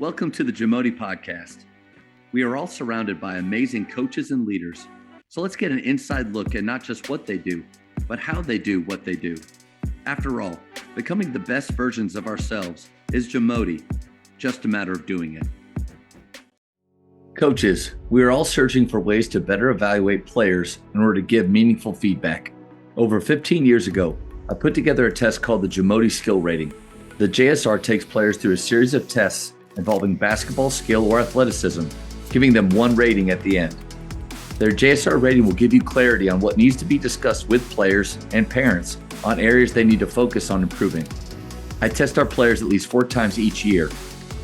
Welcome to the JAMODI podcast. We are all surrounded by amazing coaches and leaders. So let's get an inside look at not just what they do, but how they do what they do. After all, becoming the best versions of ourselves is JAMODI, just a matter of doing it. Coaches, we are all searching for ways to better evaluate players in order to give meaningful feedback. Over 15 years ago, I put together a test called the JAMODI Skill Rating. The JSR takes players through a series of tests involving basketball skill or athleticism, giving them one rating at the end. Their JSR rating will give you clarity on what needs to be discussed with players and parents on areas they need to focus on improving. I test our players at least 4 times each year.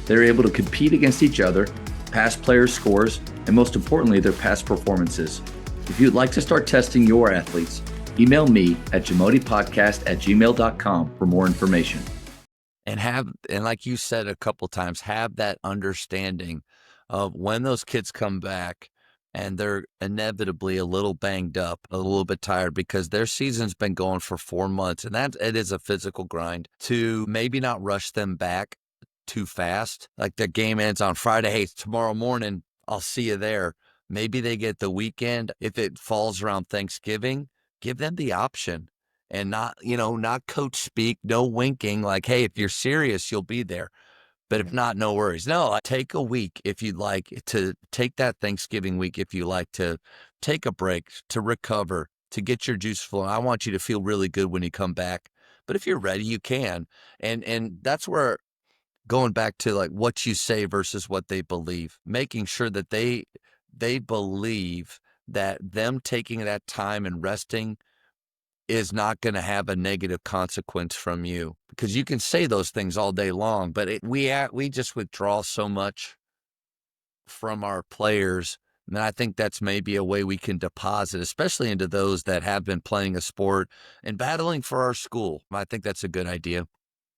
They're able to compete against each other, past players' scores, and most importantly, their past performances. If you'd like to start testing your athletes, email me at jamodipodcast@gmail.com for more information. And like you said a couple times, have that understanding of when those kids come back and they're inevitably a little banged up, a little bit tired because their season's been going for 4 months, and that it is a physical grind, to maybe not rush them back too fast. Like the game ends on Friday, hey, tomorrow morning, I'll see you there. Maybe they get the weekend. If it falls around Thanksgiving, give them the option. And not coach speak, no winking, like, hey, if you're serious, you'll be there. But if not, no worries. No, take a week if you'd like to take that Thanksgiving week, if you like to take a break, to recover, to get your juice flowing. I want you to feel really good when you come back. But if you're ready, you can. And that's where, going back to like what you say versus what they believe, making sure that they believe that them taking that time and resting is not going to have a negative consequence from you, because you can say those things all day long, but we just withdraw so much from our players. And I think that's maybe a way we can deposit, especially into those that have been playing a sport and battling for our school. I think that's a good idea.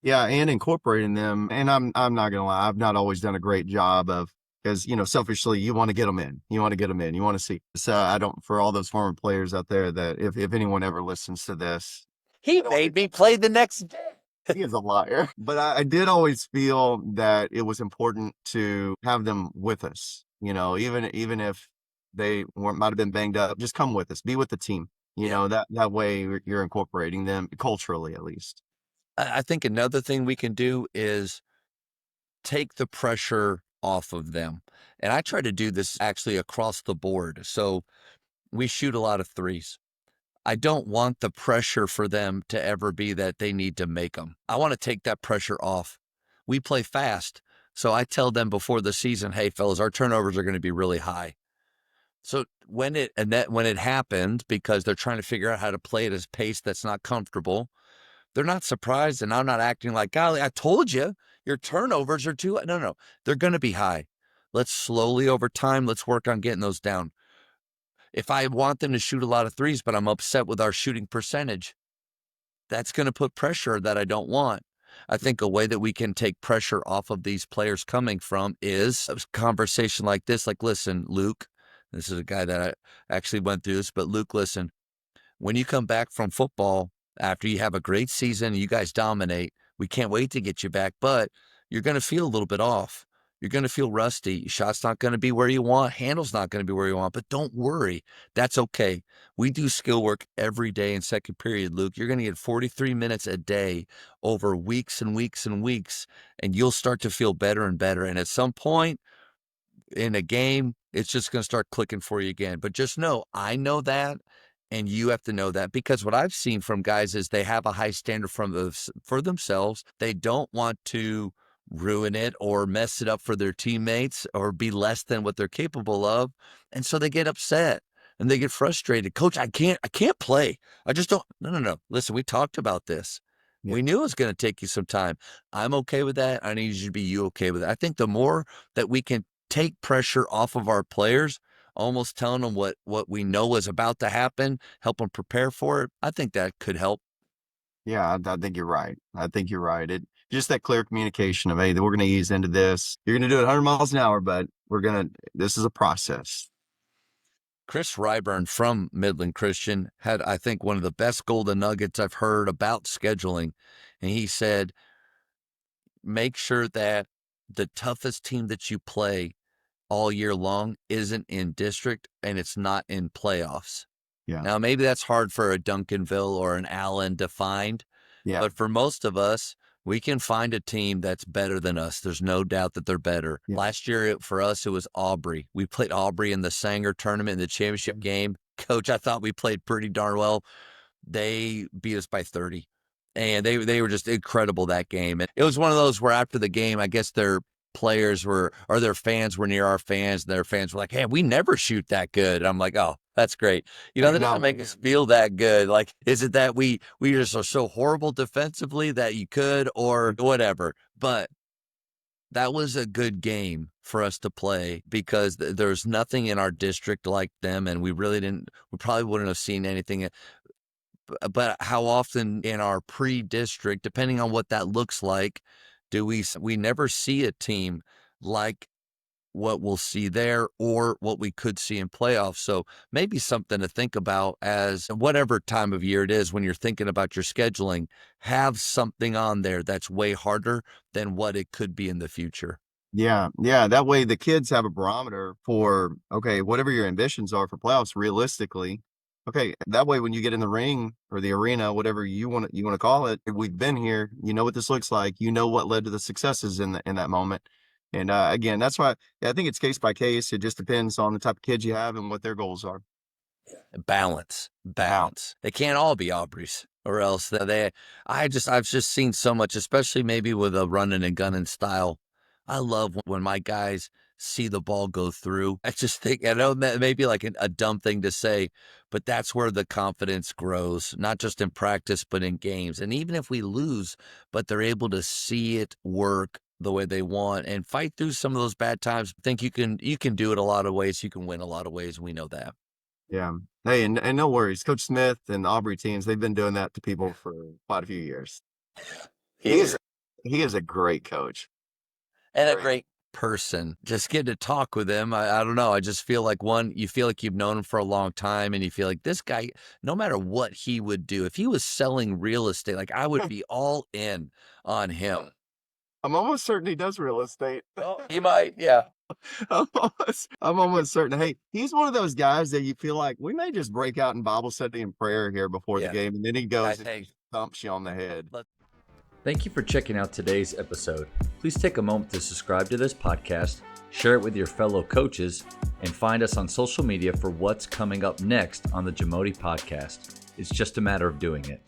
Yeah, and incorporating them. And I'm not gonna lie, I've not always done a great job of, because selfishly you want to get them in, you want to see. So I don't, for all those former players out there, that if anyone ever listens to this, he made me play the next day. He is a liar. But I did always feel that it was important to have them with us. Even if they might have been banged up, just come with us, be with the team. That way you're incorporating them culturally, at least. I think another thing we can do is take the pressure off of them. And I try to do this actually across the board. So we shoot a lot of threes. I don't want the pressure for them to ever be that they need to make them. I want to take that pressure off. We play fast. So I tell them before the season, hey, fellas, our turnovers are going to be really high. So when it happened, because they're trying to figure out how to play at a pace that's not comfortable, they're not surprised, and I'm not acting like, golly, I told you, your turnovers are too high. No, they're going to be high. Let's slowly over time, let's work on getting those down. If I want them to shoot a lot of threes, but I'm upset with our shooting percentage, that's going to put pressure that I don't want. I think a way that we can take pressure off of these players coming from is a conversation like this. Like, listen, Luke, this is a guy that I actually went through this, but Luke, listen, when you come back from football, after you have a great season, you guys dominate, we can't wait to get you back, but you're going to feel a little bit off. You're going to feel rusty. Shot's not going to be where you want. Handle's not going to be where you want, but don't worry. That's okay. We do skill work every day in second period, Luke. You're going to get 43 minutes a day over weeks and weeks and weeks, and you'll start to feel better and better. And at some point in a game, it's just going to start clicking for you again. But just know, I know that. And you have to know that, because what I've seen from guys is they have a high standard for themselves. They don't want to ruin it or mess it up for their teammates or be less than what they're capable of. And so they get upset and they get frustrated. Coach, I can't play. I just don't. No. Listen, we talked about this. Yeah. We knew it was going to take you some time. I'm okay with that. I need you to be okay with it. I think the more that we can take pressure off of our players, almost telling them what we know is about to happen, help them prepare for it, I think that could help. Yeah, I think you're right. It just that clear communication of, hey, we're going to ease into this. You're going to do it 100 miles an hour, but this is a process. Chris Ryburn from Midland Christian had, I think, one of the best golden nuggets I've heard about scheduling. And he said, make sure that the toughest team that you play all year long isn't in district and it's not in playoffs. Yeah. Now, maybe that's hard for a Duncanville or an Allen to find, Yeah. but for most of us, we can find a team that's better than us. There's no doubt that they're better. Yeah. Last year, for us, it was Aubrey. We played Aubrey in the Sanger tournament in the championship game. Coach, I thought we played pretty darn well. They beat us by 30. And they were just incredible that game. And it was one of those where after the game, I guess their players were, or their fans were near our fans, and their fans were like, hey, we never shoot that good. And I'm like, oh, that's great. You know, that doesn't make us feel that good. Like, is it that we just are so horrible defensively that you could, or whatever? But that was a good game for us to play because there's nothing in our district like them, and we probably wouldn't have seen anything. But how often in our pre-district, depending on what that looks like, do we never see a team like what we'll see there or what we could see in playoffs. So maybe something to think about as whatever time of year it is when you're thinking about your scheduling, have something on there that's way harder than what it could be in the future. Yeah. Yeah. That way the kids have a barometer for, okay, whatever your ambitions are for playoffs, realistically. Okay. That way, when you get in the ring or the arena, whatever you want to call it, if we've been here, you know what this looks like, you know what led to the successes in that moment. And again, that's why I think it's case by case. It just depends on the type of kids you have and what their goals are. Balance. They can't all be Aubreys, or else I've just seen so much, especially maybe with a running and gunning style. I love when my guys see the ball go through. I just think, I know that may be like a dumb thing to say, but that's where the confidence grows, not just in practice, but in games. And even if we lose, but they're able to see it work the way they want and fight through some of those bad times. I think you can do it a lot of ways. You can win a lot of ways. We know that. Yeah. Hey, and no worries. Coach Smith and the Aubrey teams, they've been doing that to people for quite a few years. He is a great coach. And a great person. Just get to talk with him. I don't know. I just feel like you feel like you've known him for a long time, and you feel like this guy, no matter what he would do, if he was selling real estate, like I would be all in on him. I'm almost certain he does real estate. Oh, he might, yeah. I'm almost certain. Hey, he's one of those guys that you feel like we may just break out in Bible study and prayer here before the game, and then he goes and thumps you on the head. Thank you for checking out today's episode. Please take a moment to subscribe to this podcast, share it with your fellow coaches, and find us on social media for what's coming up next on the JAMODI podcast. It's just a matter of doing it.